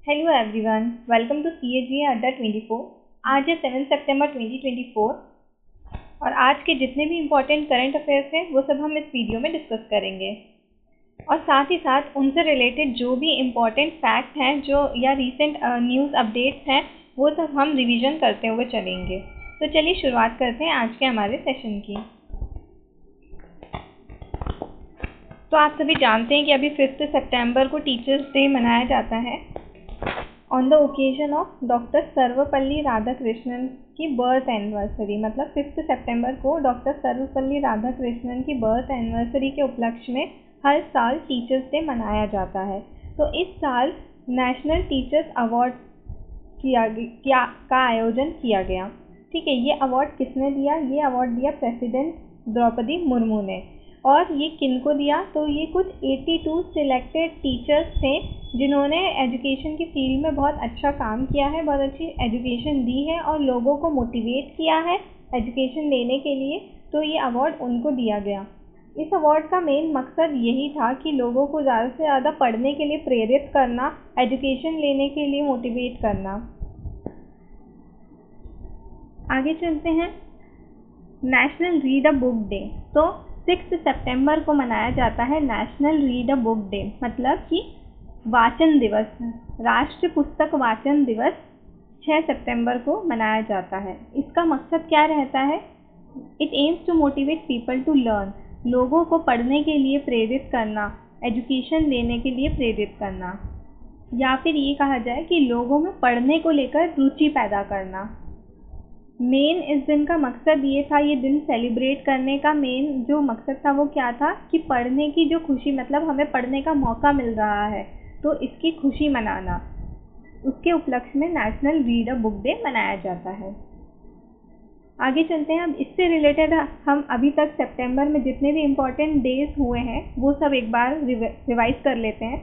Hello everyone, welcome to CAGA Adda 24। आज है 7 सितंबर 2024 और आज के जितने भी इम्पोर्टेंट करंट अफेयर्स हैं वो सब हम इस वीडियो में डिस्कस करेंगे और साथ ही साथ उनसे रिलेटेड जो भी इम्पोर्टेंट फैक्ट हैं जो या रीसेंट न्यूज़ अपडेट्स हैं वो सब हम रिवीजन करते हुए चलेंगे। तो चलिए शुरुआत करते हैं आज के हमारे सेशन की। तो आप सभी जानते हैं कि अभी 5 सितंबर को टीचर्स डे मनाया जाता है on the occasion of doctor Sarvepalli Radhakrishnan की बर्थ एनिवर्सरी। मतलब 5 सितंबर को डॉक्टर सर्वपल्ली राधाकृष्णन की बर्थ एनिवर्सरी के उपलक्ष्य में हर साल टीचर्स डे मनाया जाता है। तो इस साल नेशनल टीचर्स अवार्ड का आयोजन किया गया। ठीक है, ये अवार्ड किसने दिया? ये अवार्ड दिया प्रेसिडेंट द्रौपदी मुर्मू ने। और ये किनको दिया? तो ये कुछ 82 सिलेक्टेड टीचर्स थे जिन्होंने एजुकेशन की फील्ड में बहुत अच्छा काम किया है, बहुत अच्छी एजुकेशन दी है और लोगों को मोटिवेट किया है एजुकेशन लेने के लिए। तो ये अवार्ड उनको दिया गया। इस अवार्ड का मेन मकसद यही था कि लोगों को ज़्यादा से ज़्यादा पढ़ने के लिए प्रेरित करना, एजुकेशन लेने के लिए मोटिवेट करना। आगे चलते हैं। National read a book day. तो 6 सितंबर को मनाया जाता है national read a book day, मतलब कि वाचन दिवस। राष्ट्रीय पुस्तक वाचन दिवस 6 सितंबर को मनाया जाता है। इसका मकसद क्या रहता है? It aims to motivate people to learn. लोगों को पढ़ने के लिए प्रेरित करना, एजुकेशन लेने के लिए प्रेरित करना, या फिर ये कहा जाए कि लोगों में पढ़ने को लेकर रुचि पैदा करना। मेन इस दिन का मकसद ये था, ये दिन सेलिब्रेट करने का मेन जो मकसद था वो क्या था कि पढ़ने की जो खुशी, मतलब हमें पढ़ने का मौका मिल रहा है तो इसकी खुशी मनाना। उसके उपलक्ष्य में national read a book day मनाया जाता है। आगे चलते हैं। अब इससे रिलेटेड हम अभी तक सितंबर में जितने भी इम्पोर्टेंट डेज हुए हैं वो सब एक बार रिवाइज कर लेते हैं।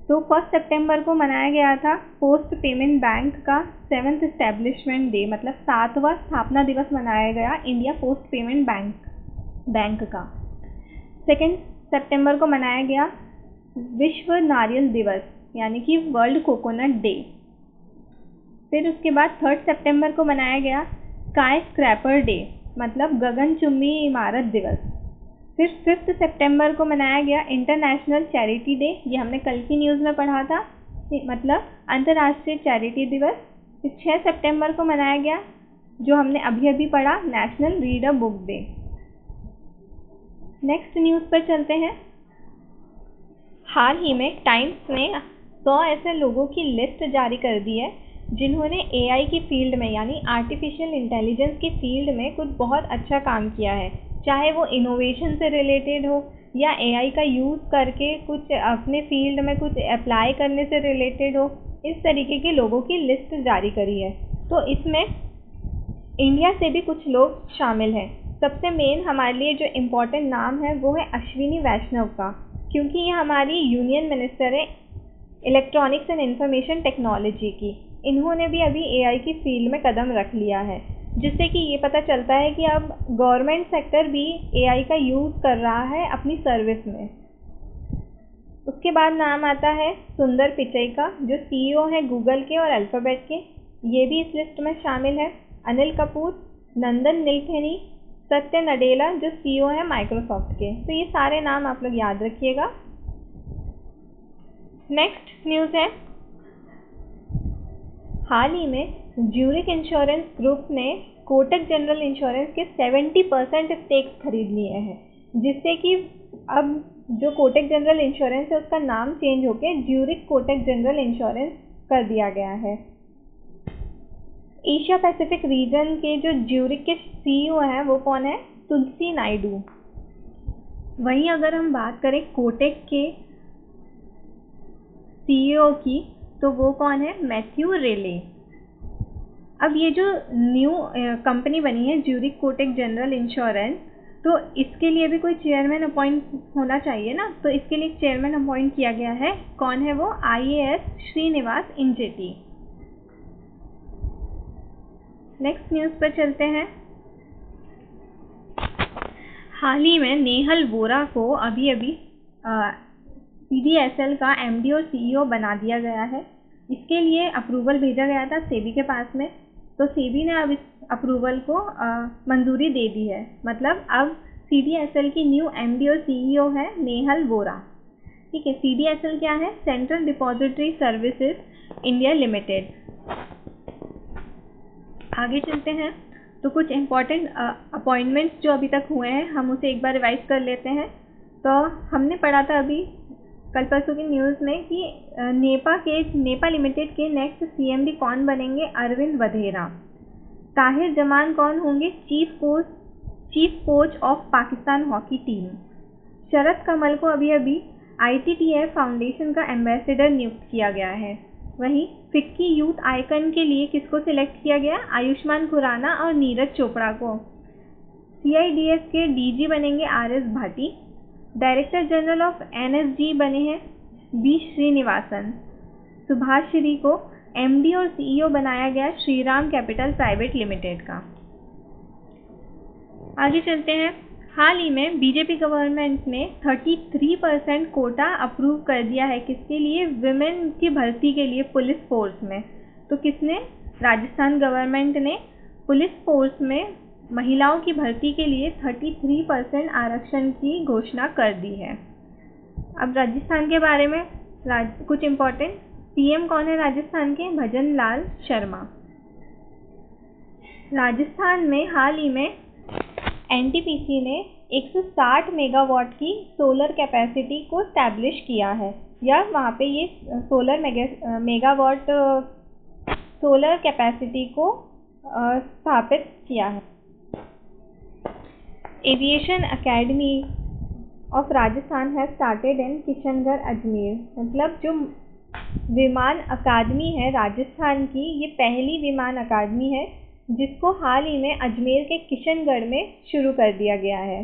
तो 1 सितंबर को मनाया गया था पोस्ट पेमेंट बैंक का 7th एस्टेब्लिशमेंट डे, मतलब 7वां स्थापना दिवस मनाया गया इंडिया पोस्ट पेमेंट बैंक का। 2 सितंबर को मनाया गया विश्व नारियल दिवस, यानी कि वर्ल्ड कोकोनट डे। फिर उसके बाद 3 सितंबर को मनाया गया स्काई स्क्रैपर डे, मतलब गगनचुंबी इमारत दिवस। फिर 5 सितंबर को मनाया गया इंटरनेशनल चैरिटी डे, ये हमने कल की न्यूज़ में पढ़ा था, मतलब अंतर्राष्ट्रीय चैरिटी दिवस। फिर 6 सितंबर को मनाया गया जो हमने अभी अभी पढ़ा, national read a book day. Next news पर चलते हैं। हाल ही में टाइम्स ने 100 ऐसे लोगों की लिस्ट जारी कर दी है जिन्होंने AI की फील्ड में, यानी आर्टिफिशियल इंटेलिजेंस की फील्ड में कुछ बहुत अच्छा काम किया है, चाहे वो इनोवेशन से रिलेटेड हो या AI का यूज़ करके कुछ अपने फील्ड में कुछ अप्लाई करने से रिलेटेड हो। इस तरीके के लोगों की लिस्ट जारी करी है। तो इसमें इंडिया से भी कुछ लोग शामिल हैं। सबसे मेन हमारे लिए जो इम्पोर्टेंट नाम है वो है अश्विनी वैष्णव का, क्योंकि ये हमारी यूनियन मिनिस्टर है इलेक्ट्रॉनिक्स एंड इंफॉर्मेशन टेक्नोलॉजी की। इन्होंने भी अभी AI की फील्ड में कदम रख लिया है, जिससे कि ये पता चलता है कि अब गवर्नमेंट सेक्टर भी AI का यूज़ कर रहा है अपनी सर्विस में। उसके बाद नाम आता है सुंदर पिचई का, जो CEO हैं गूगल के और अल्फ़ाबेट के, ये भी इस लिस्ट में शामिल है। अनिल कपूर, नंदन नीलेखनी, सत्य नडेला जो CEO हैं माइक्रोसॉफ्ट के। तो ये सारे नाम आप लोग याद रखिएगा। नेक्स्ट न्यूज़ है, हाल ही में ज्यूरिक इंश्योरेंस ग्रुप ने कोटक जनरल इंश्योरेंस के 70% स्टेक्स खरीद लिए हैं, जिससे कि अब जो कोटक जनरल इंश्योरेंस है उसका नाम चेंज होकर ज्यूरिक कोटक जनरल इंश्योरेंस कर दिया गया है। एशिया पैसिफिक रीजन के जो ज्यूरिक के CEO हैं वो कौन है? तुलसी नायडू। वहीं अगर हम बात करें कोटक के CEO की, तो वो कौन है? मैथ्यू रेले। अब ये जो न्यू कंपनी बनी है ज्यूरिक कोटक जनरल इंश्योरेंस, तो इसके लिए भी कोई चेयरमैन अपॉइंट होना चाहिए ना, तो इसके लिए चेयरमैन अपॉइंट किया गया है। कौन है वो? IAS Srinivas Injeti. Next news पर चलते हैं। हाल ही में नेहल वोरा को अभी CDSL का MD और CEO बना दिया गया है। इसके लिए अप्रूवल भेजा गया था सेबी के पास में, तो सेबी ने अब इस अप्रूवल को मंजूरी दे दी है। मतलब अब CDSL की न्यू MD और CEO है नेहल वोरा। ठीक है, CDSL क्या है? Central depository services India limited. आगे चलते हैं तो कुछ इम्पोर्टेंट अपॉइंटमेंट्स जो अभी तक हुए हैं हम उसे एक बार रिवाइज कर लेते हैं। तो हमने पढ़ा था अभी कल परसों की न्यूज़ में कि नेपा लिमिटेड के नेक्स्ट CMD कौन बनेंगे? अरविंद वधेरा। ताहिर जमान कौन होंगे? Chief coach of Pakistan hockey team. Sharad Kamal को अभी अभी ITTF फाउंडेशन का एम्बेसडर नियुक्त किया गया है। वहीं फिक्की यूथ आइकन के लिए किसको सिलेक्ट किया गया? आयुष्मान खुराना और नीरज चोपड़ा को। CIDF के DG बनेंगे RS Bhati. Director general of NSG बने हैं B श्रीनिवासन। सुभाष श्री को MD और CEO बनाया गया श्रीराम कैपिटल प्राइवेट लिमिटेड का। आगे चलते हैं। हाल ही में बीजेपी गवर्नमेंट ने 33% कोटा अप्रूव कर दिया है। किसके लिए? विमेन की भर्ती के लिए पुलिस फोर्स में। तो किसने? राजस्थान गवर्नमेंट ने पुलिस फोर्स में महिलाओं की भर्ती के लिए 33% आरक्षण की घोषणा कर दी है। अब राजस्थान के बारे में कुछ इम्पोर्टेंट। PM कौन है राजस्थान के? भजन लाल शर्मा। राजस्थान में हाल ही में NTPC ने 160 मेगावाट की सोलर कैपेसिटी को स्टैब्लिश किया है, या वहाँ पे ये सोलर मेगावाट सोलर कैपेसिटी को स्थापित किया है। एविएशन एकेडमी ऑफ राजस्थान है स्टार्टेड इन किशनगढ़ अजमेर। मतलब जो विमान अकादमी है राजस्थान की, ये पहली विमान अकादमी है जिसको हाल ही में अजमेर के किशनगढ़ में शुरू कर दिया गया है।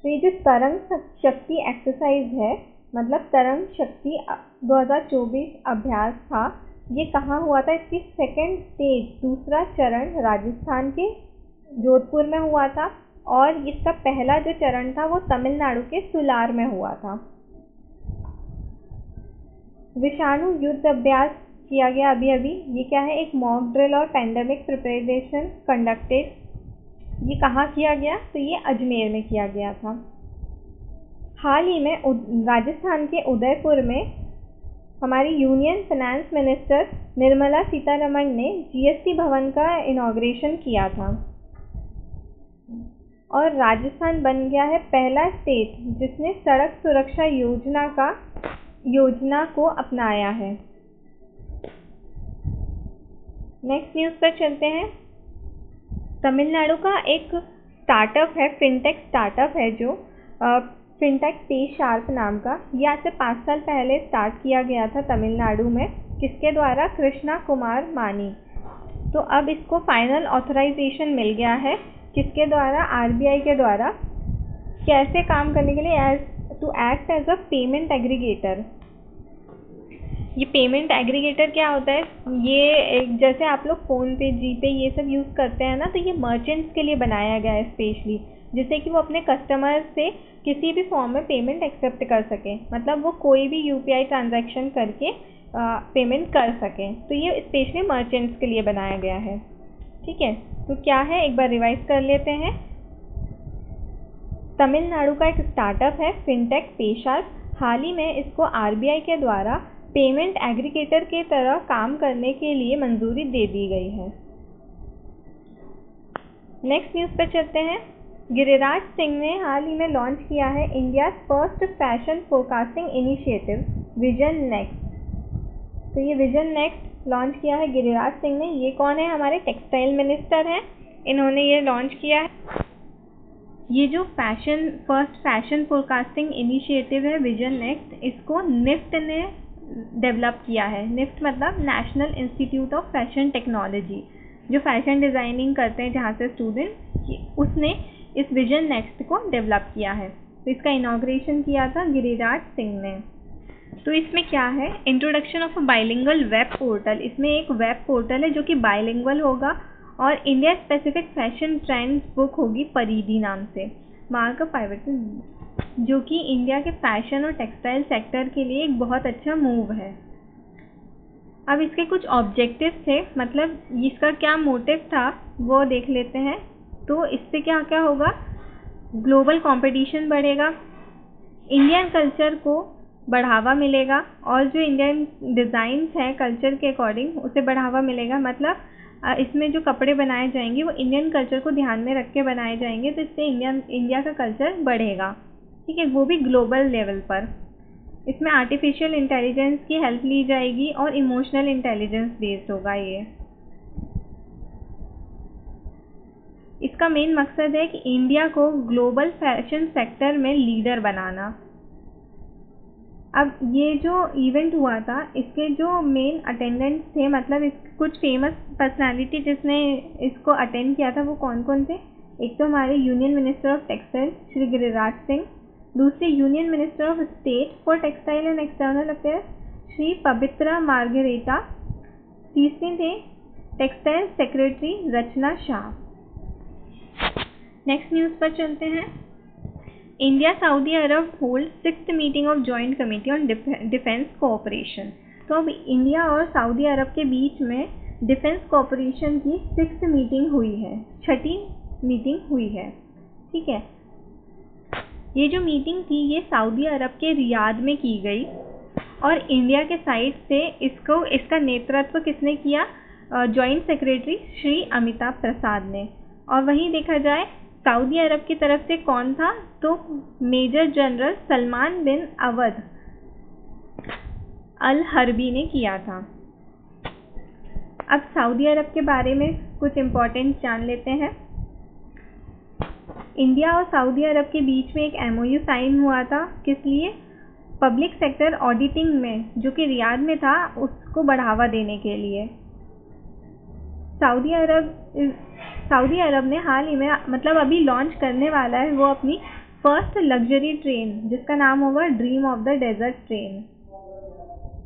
तो ये जो तरंग शक्ति एक्सरसाइज है, मतलब तरंग शक्ति 2024 अभ्यास था, ये कहाँ हुआ था? इसकी सेकेंड स्टेज, दूसरा चरण राजस्थान के जोधपुर में हुआ था, और इसका पहला जो चरण था वो तमिलनाडु के सुलार में हुआ था। विषाणु युद्ध अभ्यास किया गया अभी अभी। ये क्या है? एक मॉक ड्रिल और पैंडेमिक प्रिपरेशन कंडक्टेड। ये कहाँ किया गया? तो ये अजमेर में किया गया था। हाल ही में राजस्थान के उदयपुर में हमारी union finance minister Nirmala Sitharaman ने GST भवन का इनॉग्रेशन किया था, और राजस्थान बन गया है पहला स्टेट जिसने सड़क सुरक्षा योजना को अपनाया है। नेक्स्ट न्यूज़ पर चलते हैं। तमिलनाडु का एक स्टार्टअप है, फिनटेक स्टार्टअप है, जो फिनटेक पे शार्प नाम का। ये आज से 5 साल पहले स्टार्ट किया गया था तमिलनाडु में। किसके द्वारा? कृष्णा कुमार मानी। तो अब इसको फाइनल ऑथराइजेशन मिल गया है। किसके द्वारा? RBI के द्वारा। कैसे काम करने के लिए? To act as a payment aggregator. ये पेमेंट एग्रीगेटर क्या होता है? ये एक जैसे आप लोग फ़ोन पे, जीपे ये सब यूज़ करते हैं ना, तो ये मर्चेंट्स के लिए बनाया गया है स्पेशली, जिससे कि वो अपने कस्टमर से किसी भी फॉर्म में पेमेंट एक्सेप्ट कर सकें। मतलब वो कोई भी UPI ट्रांजैक्शन करके पेमेंट कर सकें। तो ये स्पेशली मर्चेंट्स के लिए बनाया गया है। ठीक है, तो क्या है एक बार रिवाइज कर लेते हैं। तमिलनाडु का एक स्टार्टअप है फिनटेक पे शार्प। हाल ही में इसको RBI के द्वारा पेमेंट एग्रीगेटर के तरह काम करने के लिए मंजूरी दे दी गई है। नेक्स्ट न्यूज़ पर चलते हैं। गिरिराज सिंह ने हाल ही में लॉन्च किया है India first fashion forecasting initiative vision next. तो ये विजन नेक्स्ट लॉन्च किया है गिरिराज सिंह ने। ये कौन है? हमारे टेक्सटाइल मिनिस्टर हैं, इन्होंने ये लॉन्च किया है। ये जो फर्स्ट फैशन फोरकास्टिंग इनिशिएटिव है विजन नेक्स्ट, इसको निफ्ट ने डेवलप किया है। निफ्ट मतलब national institute of fashion technology, जो फैशन डिज़ाइनिंग करते हैं जहाँ से स्टूडेंट, उसने इस विजन नेक्स्ट को डेवलप किया है। तो इसका इनॉग्रेशन किया था गिरिराज सिंह ने। तो इसमें क्या है? Introduction of a bilingual web portal. इसमें एक वेब पोर्टल है जो कि बाइलिंगुअल होगा, और India specific fashion trends book होगी परिधि नाम से, मार्क अ पाइवटल, जो कि इंडिया के फैशन और टेक्सटाइल सेक्टर के लिए एक बहुत अच्छा मूव है। अब इसके कुछ ऑब्जेक्टिव थे, मतलब इसका क्या मोटिव था वो देख लेते हैं। तो इससे क्या क्या होगा, ग्लोबल कंपटीशन बढ़ेगा, इंडियन कल्चर को बढ़ावा मिलेगा, और जो इंडियन डिज़ाइंस हैं कल्चर के अकॉर्डिंग उसे बढ़ावा मिलेगा। मतलब इसमें जो कपड़े बनाए जाएंगे वो इंडियन कल्चर को ध्यान में रख के बनाए जाएंगे, तो इससे इंडिया का कल्चर बढ़ेगा, ठीक है, वो भी ग्लोबल लेवल पर। इसमें आर्टिफिशियल इंटेलिजेंस की हेल्प ली जाएगी और इमोशनल इंटेलिजेंस बेस्ड होगा ये। इसका मेन मकसद है कि इंडिया को ग्लोबल फैशन सेक्टर में लीडर बनाना। अब ये जो इवेंट हुआ था इसके जो मेन अटेंडेंट्स थे, मतलब कुछ फेमस पर्सनालिटी जिसने इसको अटेंड किया था वो कौन कौन थे। एक तो हमारे union minister of textile Shri Giriraj Singh, दूसरे union minister of state for textile and external affairs Shri Pabitra Margherita, तीसरे थे textile secretary Rachna Shah. Next news पर चलते हैं। India Saudi Arabia hold 6th meeting of joint committee on defence cooperation. तो अब इंडिया और सऊदी अरब के बीच में डिफेंस कोऑपरेशन की 6th मीटिंग हुई है, 6ठी मीटिंग हुई है, ठीक है। ये जो मीटिंग थी ये सऊदी अरब के रियाद में की गई और इंडिया के साइड से इसका नेतृत्व किसने किया, जॉइंट सेक्रेटरी श्री अमिताभ प्रसाद ने। और वहीं देखा जाए सऊदी अरब की तरफ से कौन था, तो मेजर जनरल सलमान बिन अवद अल हरबी ने किया था। अब सऊदी अरब के बारे में कुछ इम्पोर्टेंट जान लेते हैं। इंडिया और सऊदी अरब के बीच में एक MOU साइन हुआ था, किस लिए, पब्लिक सेक्टर ऑडिटिंग में, जो कि रियाद में था, उसको बढ़ावा देने के लिए। सऊदी अरब ने हाल ही में, मतलब अभी लॉन्च करने वाला है वो अपनी फर्स्ट लग्जरी ट्रेन, जिसका नाम होगा dream of the desert train.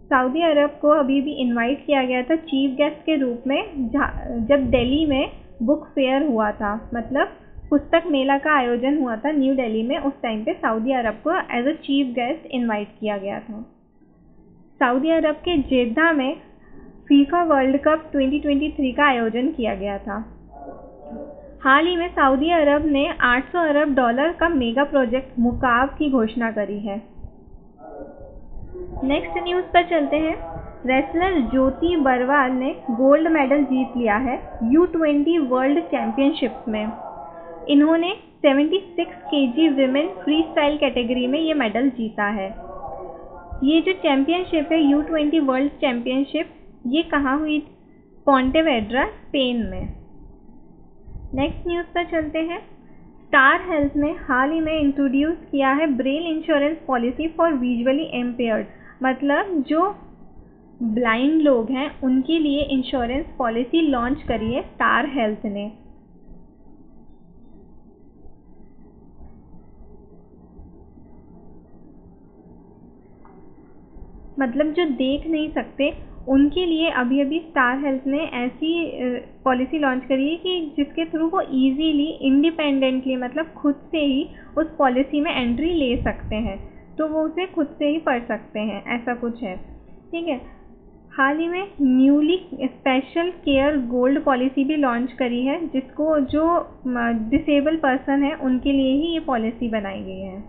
Saudi अरब को अभी भी इनवाइट किया गया था चीफ गेस्ट के रूप में, जब दिल्ली में बुक फेयर हुआ था, मतलब पुस्तक मेला का आयोजन हुआ था न्यू दिल्ली में, उस टाइम पे सऊदी अरब को as a chief guest invite किया गया था। सऊदी अरब के जेद्दा में फीफा वर्ल्ड कप 2023 का आयोजन किया गया था। हाल ही में सऊदी अरब ने $800 अरब का मेगा प्रोजेक्ट मुकाव की घोषणा करी है। नेक्स्ट न्यूज़ पर चलते हैं। रेसलर ज्योति बरवाल ने गोल्ड मेडल जीत लिया है U20 वर्ल्ड चैंपियनशिप्स में। इन्होंने 76 kg women free style category में ये मेडल जीता है। ये जो चैंपियनशिप है U20 वर्ल्ड चैंपियनशिप, ये कहाँ हुई, पोंटेवेड्रा स्पेन में। नेक्स्ट न्यूज़ पर चलते हैं। स्टार हेल्थ ने हाल ही में इंट्रोड्यूस किया है Braille insurance policy for visually impaired, मतलब जो ब्लाइंड लोग हैं उनके लिए इंश्योरेंस पॉलिसी लॉन्च करी है स्टार हेल्थ ने। मतलब जो देख नहीं सकते उनके लिए अभी अभी स्टार हेल्थ ने ऐसी पॉलिसी लॉन्च करी है कि जिसके थ्रू वो इजीली इंडिपेंडेंटली, मतलब खुद से ही उस पॉलिसी में एंट्री ले सकते हैं, तो वो उसे खुद से ही पढ़ सकते हैं, ऐसा कुछ है, ठीक है। हाल ही में newly special care gold policy भी लॉन्च करी है, जिसको जो डिसेबल पर्सन है उनके लिए ही ये पॉलिसी बनाई गई है।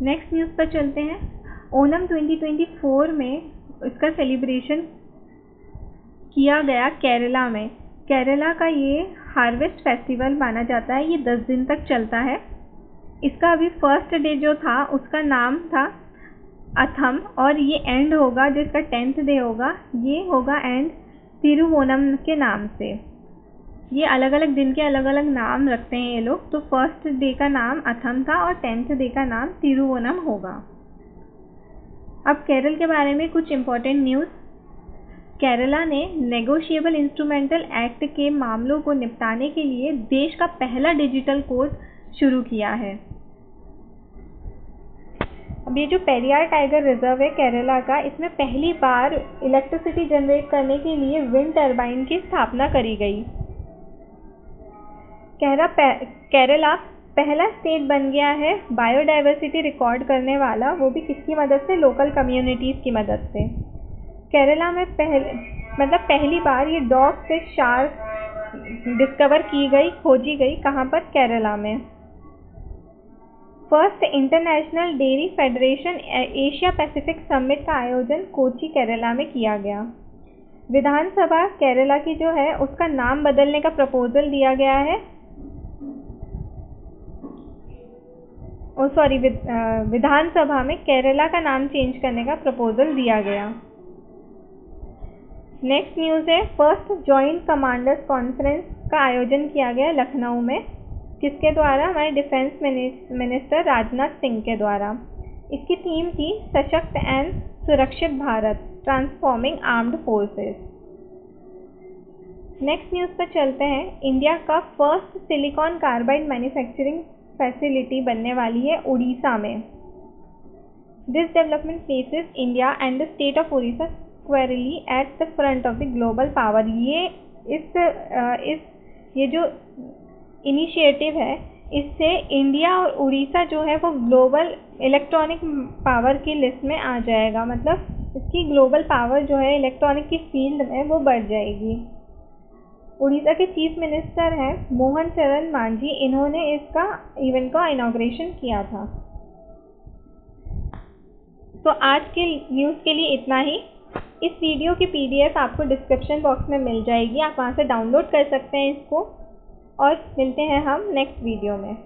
नेक्स्ट न्यूज़ पर चलते हैं। ओनम 2024 में इसका सेलिब्रेशन किया गया केरला में। केरला का ये हार्वेस्ट फेस्टिवल माना जाता है, ये 10 दिन तक चलता है। इसका अभी फर्स्ट डे जो था उसका नाम था अथम, और ये एंड होगा, जिसका 10th डे होगा ये होगा एंड तिरुवोनम के नाम से। ये अलग अलग दिन के अलग अलग नाम रखते हैं ये लोग, तो फर्स्ट डे का नाम अथम था और 10th डे का नाम तिरुवोनम होगा। अब केरल के बारे में कुछ इम्पोर्टेंट न्यूज़। केरला ने नेगोशिएबल इंस्ट्रूमेंटल एक्ट के मामलों को निपटाने के लिए देश का पहला डिजिटल कोर्ट शुरू किया है। अब ये जो पेरियार टाइगर रिजर्व है केरला का, इसमें पहली बार इलेक्ट्रिसिटी जनरेट करने के लिए विंड टर्बाइन की स्थापना करी गई। केरला पहला स्टेट बन गया है बायोडाइवर्सिटी रिकॉर्ड करने वाला, वो भी किसकी मदद से, लोकल कम्युनिटीज़ की मदद से। केरला में पहली बार ये डॉग से शार्क डिस्कवर खोजी गई कहाँ पर? केरला में। First international dairy federation Asia Pacific summit का आयोजन कोची केरला में किया गया। विधानसभा केरला की जो है उसका नाम बदलने का प्रपोजल दिया गया है। विधानसभा में केरला का नाम चेंज करने का प्रपोजल दिया गया। नेक्स्ट न्यूज़ है, फर्स्ट जॉइंट कमांडर्स कॉन्फ्रेंस का आयोजन किया गया लखनऊ में। किसके द्वारा? हमारे डिफेंस मिनिस्टर राजनाथ सिंह के द्वारा। इसकी थीम थी सशक्त एंड सुरक्षित Bharat, transforming armed forces. Next news पर चलते हैं। इंडिया का first silicon carbide manufacturing facility बनने वाली है उड़ीसा में। This development places India and the state of Orissa स्क्वायरली at the front of the global power. ये जो इनिशिएटिव है, इससे इंडिया और उड़ीसा जो है वो ग्लोबल इलेक्ट्रॉनिक पावर की लिस्ट में आ जाएगा। मतलब इसकी ग्लोबल पावर जो है इलेक्ट्रॉनिक की फील्ड में वो बढ़ जाएगी। उड़ीसा के चीफ मिनिस्टर हैं मोहन चरण मांझी। इन्होंने इसका इवेंट का इनॉग्रेशन किया था। तो आज के न्यूज़ के लिए इतना ही। इस वीडियो की PDF आपको डिस्क्रिप्शन बॉक्स में मिल जाएगी, आप वहाँ से डाउनलोड कर सकते हैं इसको। और मिलते हैं हम नेक्स्ट वीडियो में।